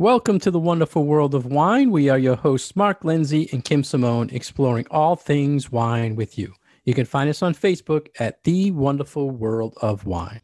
Welcome to the wonderful world of wine. We are your hosts, Mark Lindsay and Kim Simone, exploring all things wine with you. You can find us on Facebook at The Wonderful World of Wine.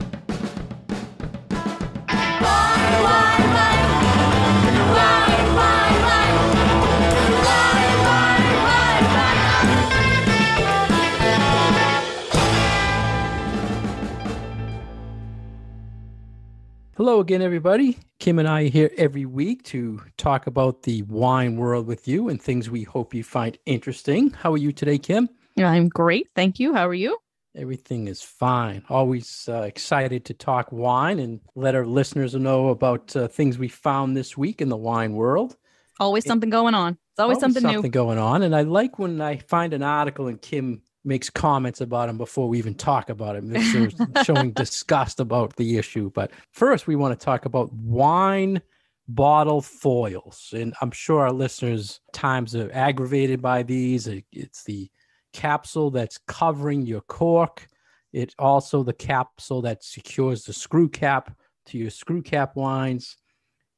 Hello again, everybody. Kim and I are here every week to talk about the wine world with you and things we hope you find interesting. How are you today, Kim? I'm great. Thank you. How are you? Everything is fine. Always excited to talk wine and let our listeners know about things we found this week in the wine world. Always something going on. It's always something new. Going on. And I like when I find an article and Kim makes comments about him before we even talk about him. This is showing disgust about the issue. But first, we want to talk about wine bottle foils. And I'm sure our listeners' times are aggravated by these. It's the capsule that's covering your cork. It's also the capsule that secures the screw cap to your screw cap wines.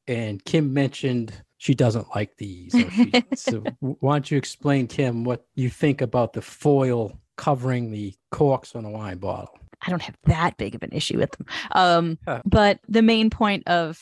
And Kim mentioned she doesn't like these. So why don't you explain, Kim, what you think about the foil covering the corks on a wine bottle? I don't have that big of an issue with them. But the main point of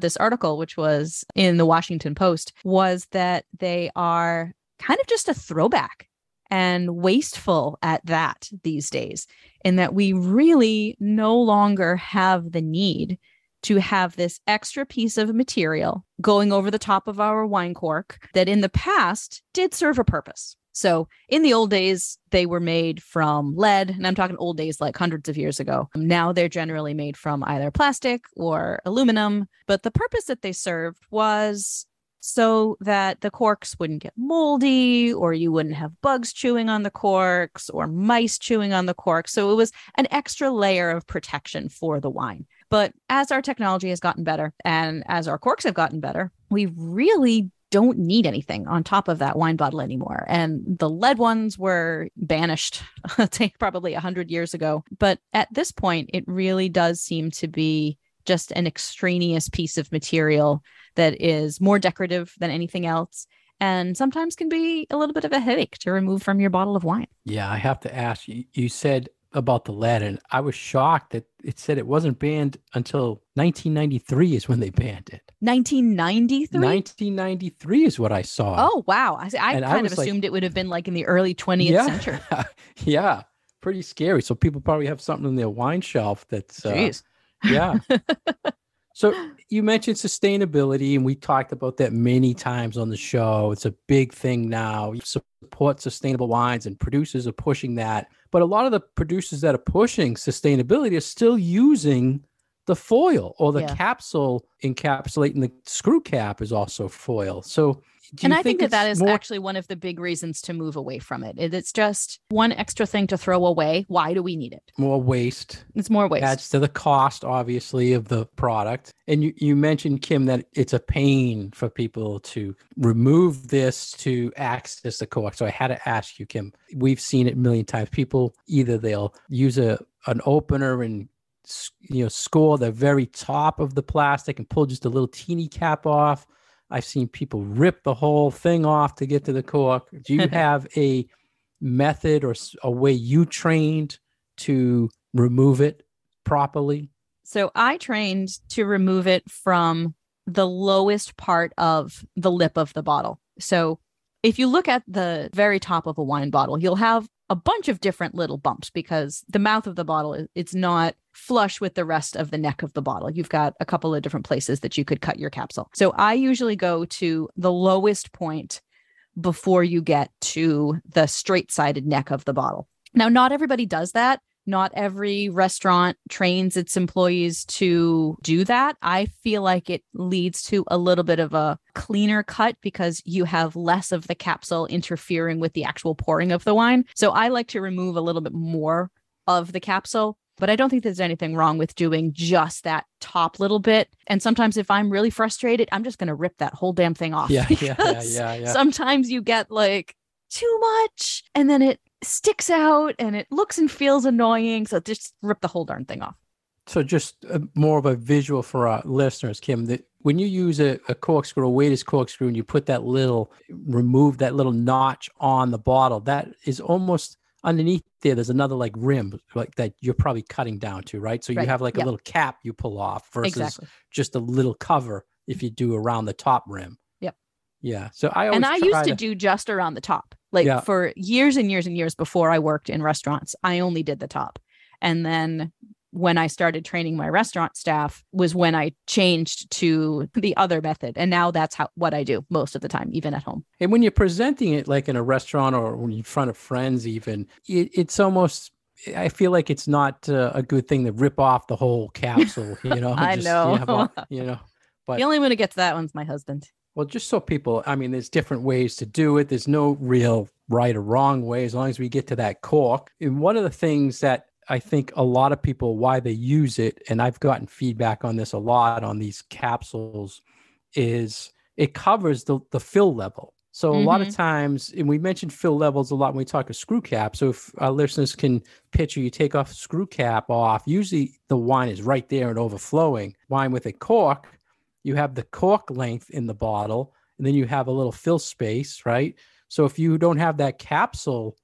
this article, which was in the Washington Post, was that they are kind of just a throwback and wasteful at that these days, in that we really no longer have the need to have this extra piece of material going over the top of our wine cork that in the past did serve a purpose. So in the old days, they were made from lead, and I'm talking old days like hundreds of years ago. Now they're generally made from either plastic or aluminum, but the purpose that they served was so that the corks wouldn't get moldy, or you wouldn't have bugs chewing on the corks or mice chewing on the corks. So it was an extra layer of protection for the wine. But as our technology has gotten better and as our corks have gotten better, we really don't need anything on top of that wine bottle anymore. And the lead ones were banished probably 100 years ago. But at this point, it really does seem to be just an extraneous piece of material that is more decorative than anything else, and sometimes can be a little bit of a headache to remove from your bottle of wine. Yeah, I have to ask you, you said about the lead, and I was shocked that it said it wasn't banned until 1993 is when they banned it. 1993? 1993 is what I saw. Oh, wow. I kind of assumed it would have been like in the early 20th century. Yeah, pretty scary. So people probably have something in their wine shelf that's... Jeez. Yeah. So you mentioned sustainability, and we talked about that many times on the show. It's a big thing now. You support sustainable wines, and producers are pushing that. But a lot of the producers that are pushing sustainability are still using the foil, or the capsule encapsulating the screw cap is also foil. So I think that is actually one of the big reasons to move away from it. It's just one extra thing to throw away. Why do we need it? More waste. It's more waste. Adds to the cost, obviously, of the product. And you mentioned, Kim, that it's a pain for people to remove this to access the cork. So I had to ask you, Kim, we've seen it a million times. People, either they'll use an opener and score the very top of the plastic and pull just a little teeny cap off. I've seen people rip the whole thing off to get to the cork. Do you have a method or a way you trained to remove it properly? So I trained to remove it from the lowest part of the lip of the bottle. So if you look at the very top of a wine bottle, you'll have a bunch of different little bumps because the mouth of the bottle, it's not flush with the rest of the neck of the bottle. You've got a couple of different places that you could cut your capsule. So I usually go to the lowest point before you get to the straight-sided neck of the bottle. Now, not everybody does that. Not every restaurant trains its employees to do that. I feel like it leads to a little bit of a cleaner cut because you have less of the capsule interfering with the actual pouring of the wine. So I like to remove a little bit more of the capsule, but I don't think there's anything wrong with doing just that top little bit. And sometimes if I'm really frustrated, I'm just going to rip that whole damn thing off. Yeah. Sometimes you get like too much and then it sticks out and it looks and feels annoying. So just rip the whole darn thing off. So just more of a visual for our listeners, Kim, that when you use a corkscrew, a weighted corkscrew, and you remove that little notch on the bottle, that is almost underneath there. There's another like rim like that you're probably cutting down to, right? So you have like a little cap you pull off versus just a little cover if you do around the top rim. Yep. Yeah. So I used to do just around the top. Like for years and years and years before I worked in restaurants, I only did the top. And then when I started training my restaurant staff was when I changed to the other method. And now that's what I do most of the time, even at home. And when you're presenting it like in a restaurant or when you're in front of friends, even, it's almost, I feel like it's not a good thing to rip off the whole capsule, I know. But the only one who gets that one's my husband. Well, just so people, I mean, there's different ways to do it. There's no real right or wrong way as long as we get to that cork. And one of the things that I think a lot of people, why they use it, and I've gotten feedback on this a lot on these capsules, is it covers the fill level. So a lot of times, and we mentioned fill levels a lot when we talk a screw cap. So if our listeners can picture, you take off a screw cap off, usually the wine is right there and overflowing. Wine with a cork, you have the cork length in the bottle, and then you have a little fill space, right? So if you don't have that capsule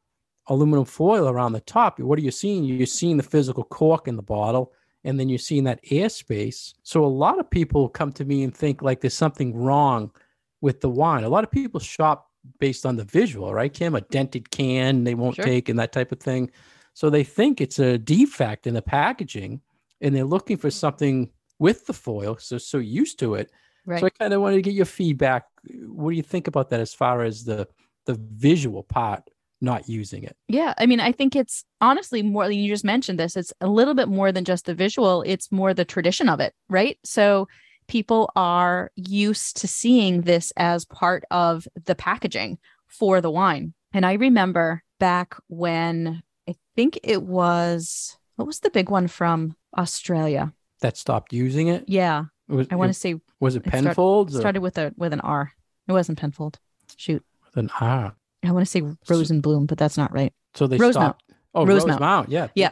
aluminum foil around the top, what are you seeing? You're seeing the physical cork in the bottle, and then you're seeing that airspace. So a lot of people come to me and think like there's something wrong with the wine. A lot of people shop based on the visual, right, Kim? A dented can they won't take and that type of thing. So they think it's a defect in the packaging, and they're looking for something with the foil, so used to it. Right. So I kind of wanted to get your feedback. What do you think about that as far as the visual part? Not using it. Yeah. I mean, I think it's honestly more, you just mentioned this, it's a little bit more than just the visual. It's more the tradition of it, right? So people are used to seeing this as part of the packaging for the wine. And I remember back when I think it was, what was the big one from Australia? That stopped using it? Yeah. I want to say. Was it Penfolds? Started with an R. It wasn't Penfold. Shoot. With an R. I want to say Rosenblum, but that's not right. So they stopped. Oh, Rosemount. Yeah. Yeah.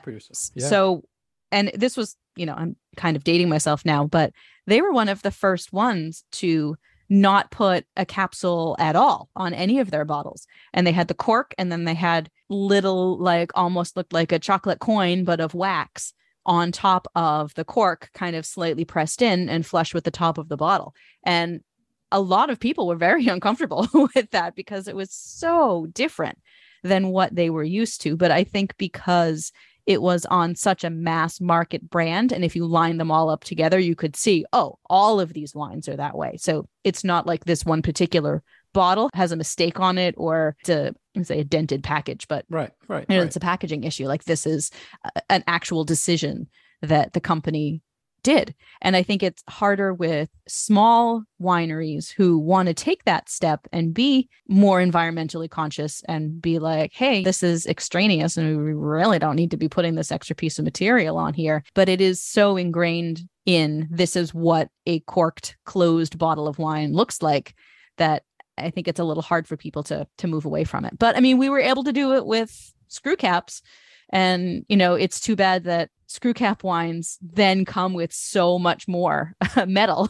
So, and this was, I'm kind of dating myself now, but they were one of the first ones to not put a capsule at all on any of their bottles. And they had the cork, and then they had little, like almost looked like a chocolate coin, but of wax on top of the cork, kind of slightly pressed in and flush with the top of the bottle. And a lot of people were very uncomfortable with that because it was so different than what they were used to. But I think because it was on such a mass market brand, and if you line them all up together, you could see, oh, all of these wines are that way. So it's not like this one particular bottle has a mistake on it, or it's a dented package, but it's a packaging issue. Like this is an actual decision that the company did. And I think it's harder with small wineries who want to take that step and be more environmentally conscious and be like, hey, this is extraneous and we really don't need to be putting this extra piece of material on here. But it is so ingrained in this is what a corked closed bottle of wine looks like that I think it's a little hard for people to move away from it. But I mean, we were able to do it with screw caps. And, it's too bad that screw cap wines then come with so much more metal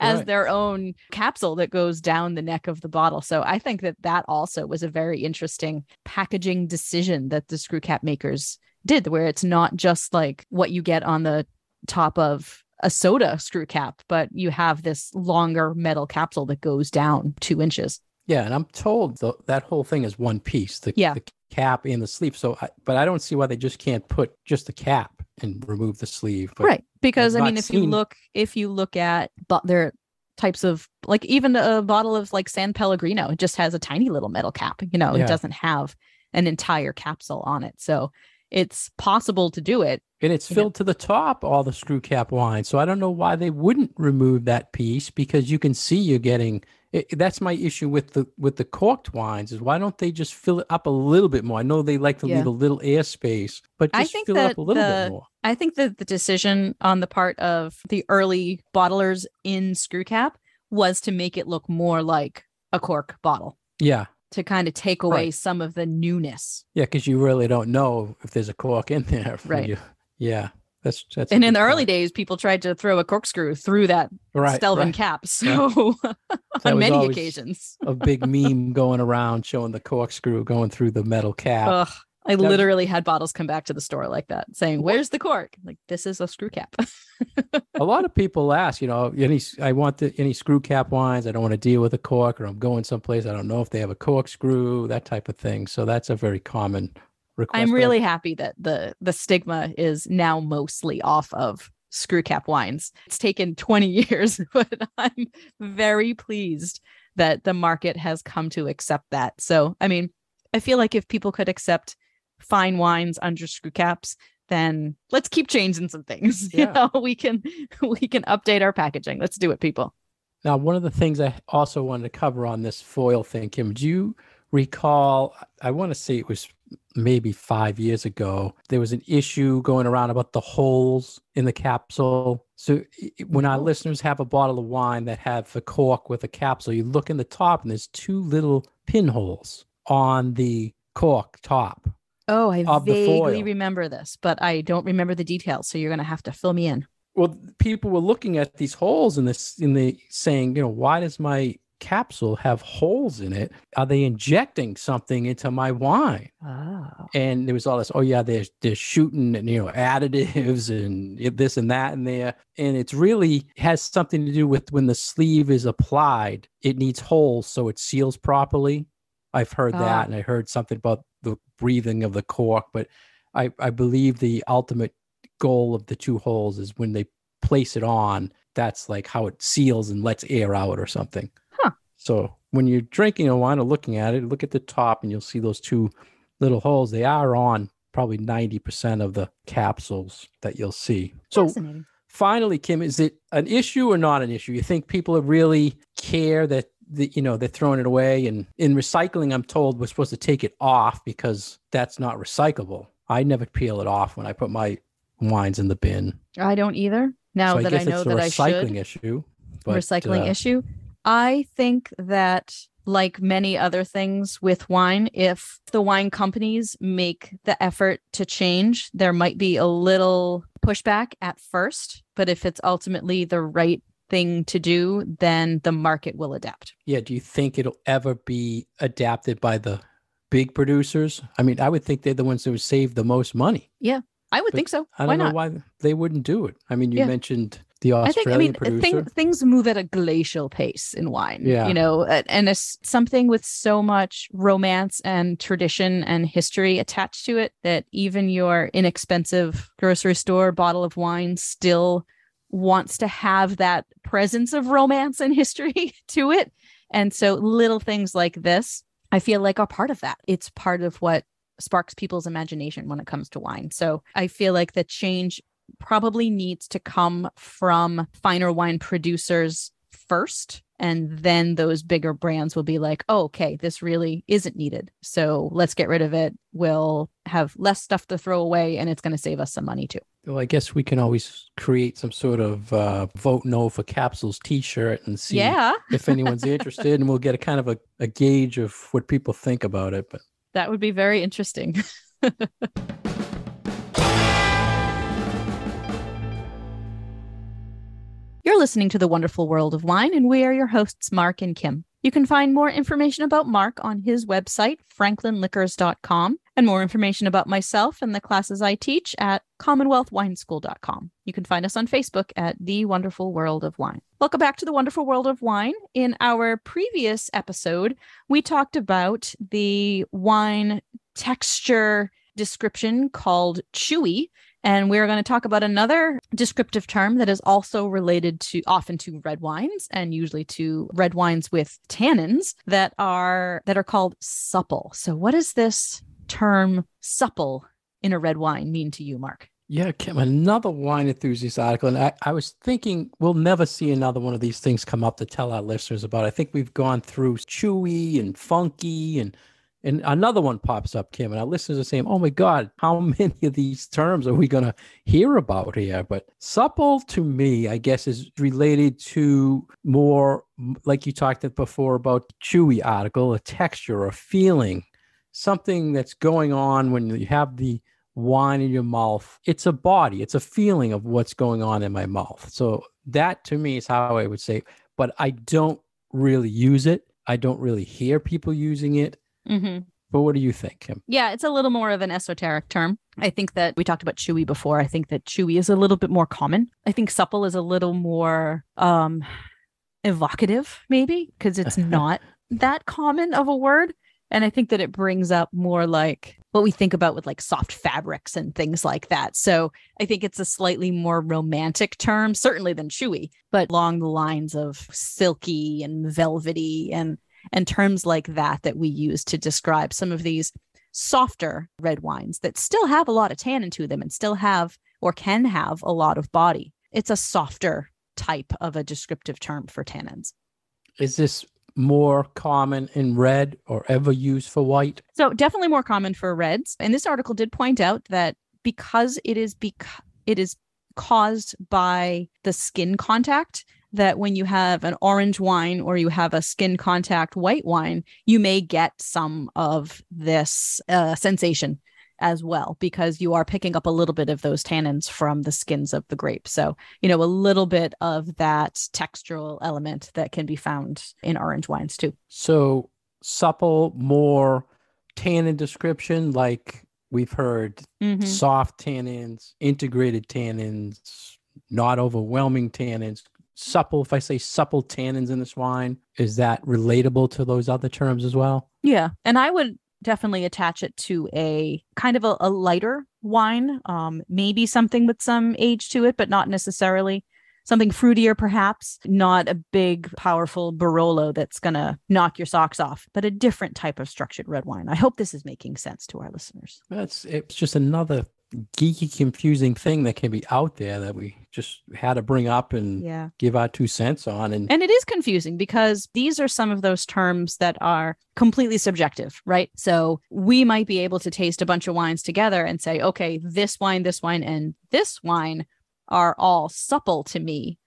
as their own capsule that goes down the neck of the bottle. So I think that also was a very interesting packaging decision that the screw cap makers did, where it's not just like what you get on the top of a soda screw cap, but you have this longer metal capsule that goes down 2 inches. Yeah. And I'm told that whole thing is one piece, the cap and the sleeve. So, but I don't see why they just can't put just the cap and remove the sleeve. But right. Because I mean, if you look at their types of, like even a bottle of like San Pellegrino, it just has a tiny little metal cap, it doesn't have an entire capsule on it. So it's possible to do it. And it's filled to the top, all the screw cap wine. So I don't know why they wouldn't remove that piece, because you can see you're getting that's my issue with the corked wines, is why don't they just fill it up a little bit more? I know they like to leave a little airspace, but just fill it up a little bit more. I think that the decision on the part of the early bottlers in screw cap was to make it look more like a cork bottle. Yeah. To kind of take away some of the newness. Yeah, because you really don't know if there's a cork in there. Right. Yeah. That's and in the early days, people tried to throw a corkscrew through that Stelvin cap. So on many occasions, a big meme going around showing the corkscrew going through the metal cap. Ugh, I literally had bottles come back to the store like that, saying, "Where's the cork?" Like, this is a screw cap. A lot of people ask, I want any screw cap wines. I don't want to deal with a cork, or I'm going someplace. I don't know if they have a corkscrew, that type of thing. So that's a very common request. I'm really happy that the stigma is now mostly off of screw cap wines. It's taken 20 years, but I'm very pleased that the market has come to accept that. So, I mean, I feel like if people could accept fine wines under screw caps, then let's keep changing some things. Yeah. We can update our packaging. Let's do it, people. Now, one of the things I also wanted to cover on this foil thing, Kim, do you recall, I want to say it was maybe 5 years ago, there was an issue going around about the holes in the capsule. So when our listeners have a bottle of wine that have the cork with a capsule, you look in the top and there's two little pinholes on the cork top. Oh, I vaguely remember this, but I don't remember the details. So you're going to have to fill me in. Well, people were looking at these holes in the saying, why does my capsule have holes in it? Are they injecting something into my wine? Oh. And there was all this, they're shooting and additives and this and that in there. And it's really has something to do with when the sleeve is applied, it needs holes so it seals properly. I've heard that, and I heard something about the breathing of the cork, but I believe the ultimate goal of the two holes is when they place it on, that's like how it seals and lets air out or something. Huh. So when you're drinking a wine or looking at it, look at the top and you'll see those two little holes. They are on probably 90% of the capsules that you'll see. So finally, Kim, is it an issue or not an issue? You think people really care that they're throwing it away? And in recycling, I'm told we're supposed to take it off because that's not recyclable. I never peel it off when I put my wines in the bin. I don't either. Now that I know that I should. Recycling issue. Recycling issue. I think that, like many other things with wine, if the wine companies make the effort to change, there might be a little pushback at first. But if it's ultimately the right thing to do, then the market will adapt. Yeah. Do you think it'll ever be adapted by the big producers? I mean, I would think they're the ones who would save the most money. Yeah, I would think so. I don't know why they wouldn't do it. I mean, you mentioned the Australian producer. Things move at a glacial pace in wine, and it's something with so much romance and tradition and history attached to it that even your inexpensive grocery store bottle of wine still wants to have that presence of romance and history to it. And so little things like this, I feel like, are part of that. It's part of what sparks people's imagination when it comes to wine. So I feel like the change probably needs to come from finer wine producers first. And then those bigger brands will be like, oh, okay, this really isn't needed. So let's get rid of it. We'll have less stuff to throw away, and it's going to save us some money too. Well, I guess we can always create some sort of vote no for capsules t-shirt and see if anyone's interested, and we'll get a kind of a gauge of what people think about it. But that would be very interesting. You're listening to The Wonderful World of Wine, and we are your hosts, Mark and Kim. You can find more information about Mark on his website, franklinliquors.com, and more information about myself and the classes I teach at commonwealthwineschool.com. You can find us on Facebook at The Wonderful World of Wine. Welcome back to The Wonderful World of Wine. In our previous episode, we talked about the wine texture description called chewy. And we're going to talk about another descriptive term that is also related often to red wines, and usually to red wines with tannins that are called supple. So what does this term supple in a red wine mean to you, Mark? Yeah, Kim, another wine enthusiast article. And I was thinking we'll never see another one of these things come up to tell our listeners about. I think we've gone through chewy and funky, and another one pops up, Kim, and our listeners are saying, oh my God, how many of these terms are we going to hear about here? But supple to me, I guess, is related to more, like you talked before about the chewy article, a texture, a feeling, something that's going on when you have the wine in your mouth, it's a body, it's a feeling of what's going on in my mouth. So that to me is how I would say, but I don't really use it. I don't really hear people using it. Mm-hmm. But what do you think, Kim? Yeah, it's a little more of an esoteric term. I think that we talked about chewy before. I think that chewy is a little bit more common. I think supple is a little more evocative, maybe, because it's not that common of a word. And I think that it brings up more like what we think about with like soft fabrics and things like that. So I think it's a slightly more romantic term, certainly than chewy, but along the lines of silky and velvety and terms like that we use to describe some of these softer red wines that still have a lot of tannin to them and still have or can have a lot of body. It's a softer type of a descriptive term for tannins. Is this more common in red or ever used for white? So definitely more common for reds. And this article did point out that because it is caused by the skin contact, that when you have an orange wine or you have a skin contact white wine, you may get some of this sensation as well, because you are picking up a little bit of those tannins from the skins of the grape. So, a little bit of that textural element that can be found in orange wines too. So supple, more tannin description, like we've heard soft tannins, integrated tannins, not overwhelming tannins. Supple, if I say supple tannins in this wine, is that relatable to those other terms as well? Yeah. And I would definitely attach it to a kind of a lighter wine, maybe something with some age to it, but not necessarily something fruitier, perhaps not a big, powerful Barolo that's going to knock your socks off, but a different type of structured red wine. I hope this is making sense to our listeners. It's just another geeky, confusing thing that can be out there that we just had to bring up and give our 2 cents on. And it is confusing because these are some of those terms that are completely subjective, right? So we might be able to taste a bunch of wines together and say, okay, this wine, and this wine are all supple to me.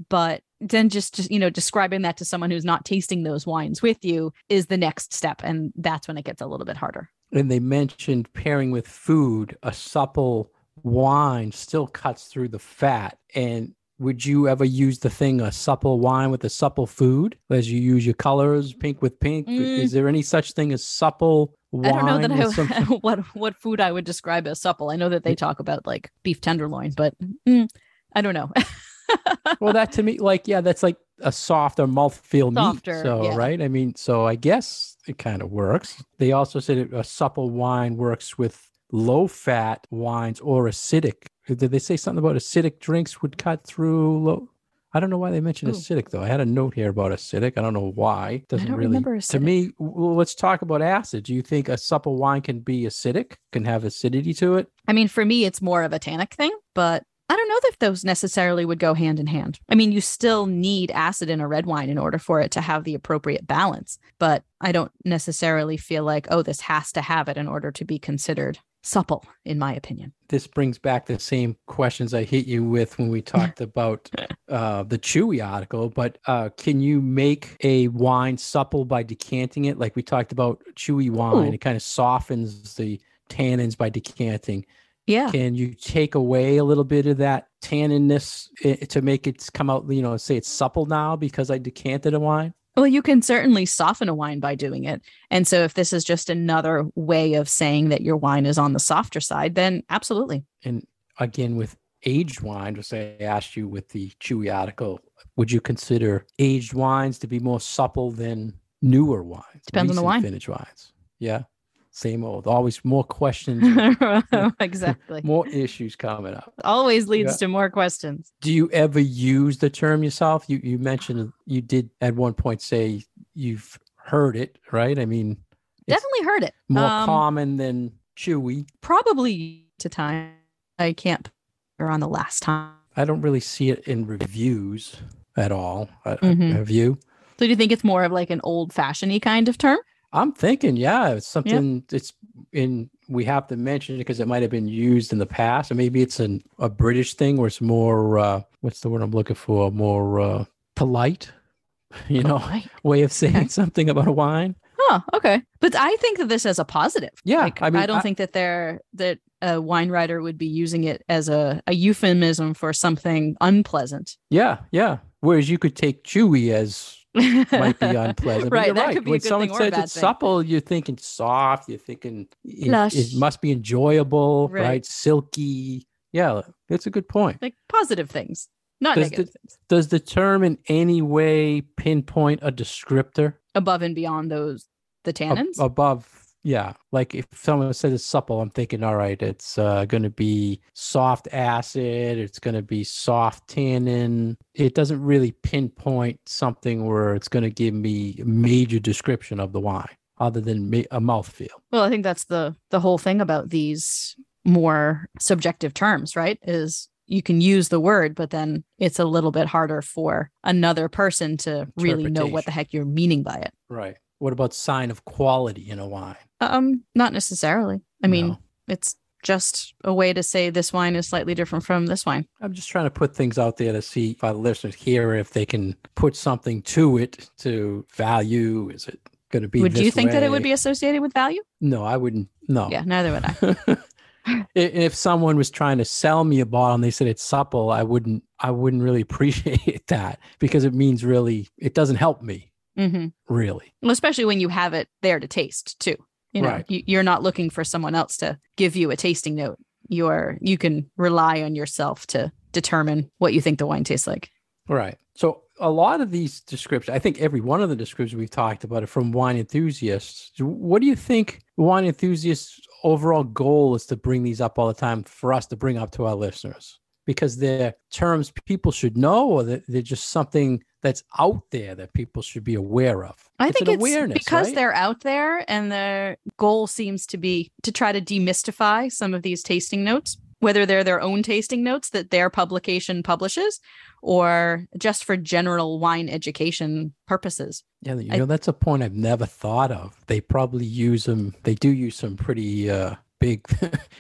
But then just describing that to someone who's not tasting those wines with you is the next step. And that's when it gets a little bit harder. And they mentioned pairing with food, a supple wine still cuts through the fat. And would you ever use a supple wine with a supple food as you use your colors, pink with pink? Is there any such thing as supple wine? I don't know that what food I would describe as supple. I know that they talk about like beef tenderloin, but I don't know. Well, that to me, that's like a softer mouthfeel meat. So, right? I mean, so I guess it kind of works. They also said a supple wine works with low-fat wines or acidic. Did they say something about acidic drinks would cut through low? I don't know why they mentioned acidic, though. I had a note here about acidic. I don't know why. I don't remember acidic. To me, let's talk about acid. Do you think a supple wine can be acidic, can have acidity to it? I mean, for me, it's more of a tannic thing, but I don't know if those necessarily would go hand in hand. I mean, you still need acid in a red wine in order for it to have the appropriate balance, but I don't necessarily feel like, this has to have it in order to be considered supple, in my opinion. This brings back the same questions I hit you with when we talked about the chewy article, but can you make a wine supple by decanting it? Like we talked about chewy wine, It kind of softens the tannins by decanting. Yeah. Can you take away a little bit of that tanninness to make it come out, say it's supple now because I decanted a wine? Well, you can certainly soften a wine by doing it. And so if this is just another way of saying that your wine is on the softer side, then absolutely. And again, with aged wine, just I asked you with the chewy article, would you consider aged wines to be more supple than newer wines? Depends on the wine. Vintage wines. Yeah. Same old, always more questions. Exactly. More issues coming up. Always leads to more questions. Do you ever use the term yourself? You mentioned you did at one point say you've heard it, right? I mean, definitely heard it. More common than chewy. Probably to time. I can't remember on the last time. I don't really see it in reviews at all. Have you? So do you think it's more of like an old-fashioned-y kind of term? I'm thinking, it's something we have to mention it because it might have been used in the past, or maybe it's a British thing where it's more, what's the word I'm looking for? More polite, way of saying something about a wine. Oh, okay. But I think that this is a positive. Yeah. I don't think that a wine writer would be using it as a euphemism for something unpleasant. Yeah, yeah. Whereas you could take chewy as might be unpleasant. Right, But you're that right. could be When a good someone thing or a says bad it's thing. supple, you're thinking soft. You're thinking Plush. it must be enjoyable, Right. right? Silky. Yeah, it's a good point. Like positive things, not Does negative things. Does the term in any way pinpoint a descriptor Above and beyond the tannins? above? Yeah, like if someone says it's supple, I'm thinking, all right, it's going to be soft acid, it's going to be soft tannin. It doesn't really pinpoint something where it's going to give me a major description of the wine other than a mouthfeel. Well, I think that's the whole thing about these more subjective terms, right? Is you can use the word, but then it's a little bit harder for another person to really know what the heck you're meaning by it. Right. What about sign of quality in a wine? Not necessarily. I mean, it's just a way to say this wine is slightly different from this wine. I'm just trying to put things out there to see if our listeners hear if they can put something to it to value. Is it going to be Would you think way? that it would be associated with value? No, I wouldn't. No. Yeah, neither would I. If someone was trying to sell me a bottle and they said it's supple, I wouldn't really appreciate that because it means really, it doesn't help me. Mm-hmm. Really. Well, especially when you have it there to taste too. You know, right. You're not looking for someone else to give you a tasting note. You can rely on yourself to determine what you think the wine tastes like. Right. So a lot of these descriptions, I think every one of the descriptions we've talked about are from wine enthusiasts. What do you think wine enthusiasts' overall goal is to bring these up all the time for us to bring up to our listeners? Because they're terms people should know, or they're just something that's out there that people should be aware of. I think it's awareness, because right? they're out there, and their goal seems to be to try to demystify some of these tasting notes, whether they're their own tasting notes that their publication publishes, or just for general wine education purposes. Yeah, that's a point I've never thought of. They probably use them. They do use some pretty big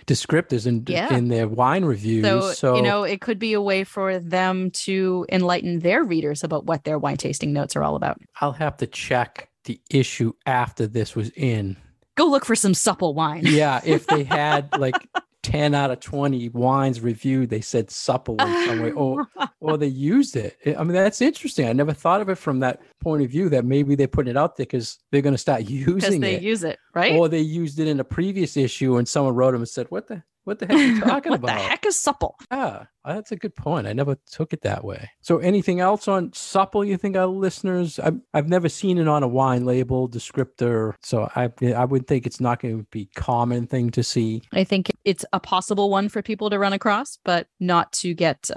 descriptors in their wine reviews. So, it could be a way for them to enlighten their readers about what their wine tasting notes are all about. I'll have to check the issue after this was in. Go look for some supple wine. Yeah, if they had like 10 out of 20 wines reviewed, they said supple in some way, or they used it. I mean, that's interesting. I never thought of it from that point of view, that maybe they're putting it out there because they're going to start using it. Because they use it, right? Or they used it in a previous issue and someone wrote them and said, what the heck are you talking what about? the heck is supple? Yeah, that's a good point. I never took it that way. So anything else on supple you think our listeners, I've never seen it on a wine label descriptor, so I would think it's not going to be a common thing to see. I think it's a possible one for people to run across, but not to get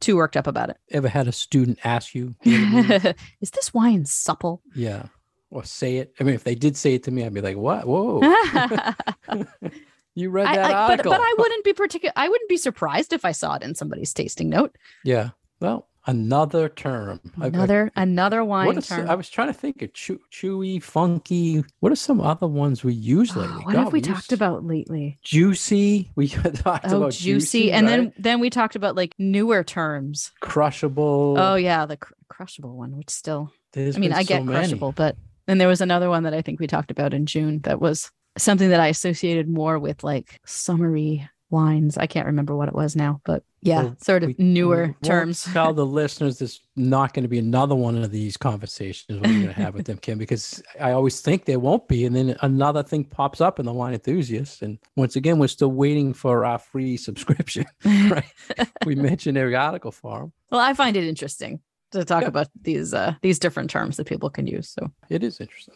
too worked up about it. Ever had a student ask you, is this wine supple? Yeah. Or say it. I mean, if they did say it to me, I'd be like, what? Whoa. You read that article. But I wouldn't be surprised if I saw it in somebody's tasting note. Yeah. Well, another term. Another wine term. I was trying to think of chewy, funky. What are some other ones we use lately? What have we talked about lately? Juicy. We talked about juicy. And right? then we talked about like newer terms. Crushable. Oh yeah, the crushable one, which still, I get crushable, but then there was another one that I think we talked about in June that was something that I associated more with like summery wines. I can't remember what it was now, but sort of newer terms. Tell the listeners there's not going to be another one of these conversations we're going to have with them, Kim, because I always think there won't be. And then another thing pops up in the Wine Enthusiast. And once again, we're still waiting for our free subscription, right? We mentioned every article for them. Well, I find it interesting to talk about these different terms that people can use. So it is interesting.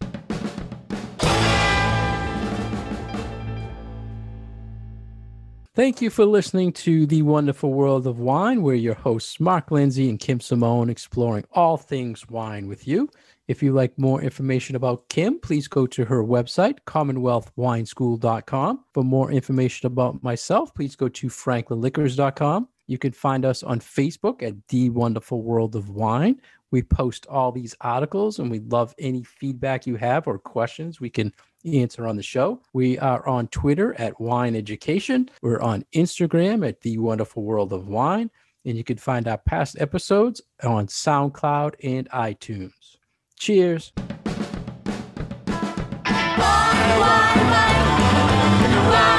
Thank you for listening to The Wonderful World of Wine. We're your hosts, Mark Lindsay and Kim Simone, exploring all things wine with you. If you'd like more information about Kim, please go to her website, commonwealthwineschool.com. For more information about myself, please go to franklinliquors.com. You can find us on Facebook at The Wonderful World of Wine. We post all these articles, and we'd love any feedback you have or questions we can answer on the show. We are on Twitter at Wine Education. We're on Instagram at The Wonderful World of Wine. And you can find our past episodes on SoundCloud and iTunes. Cheers. Wine, wine, wine.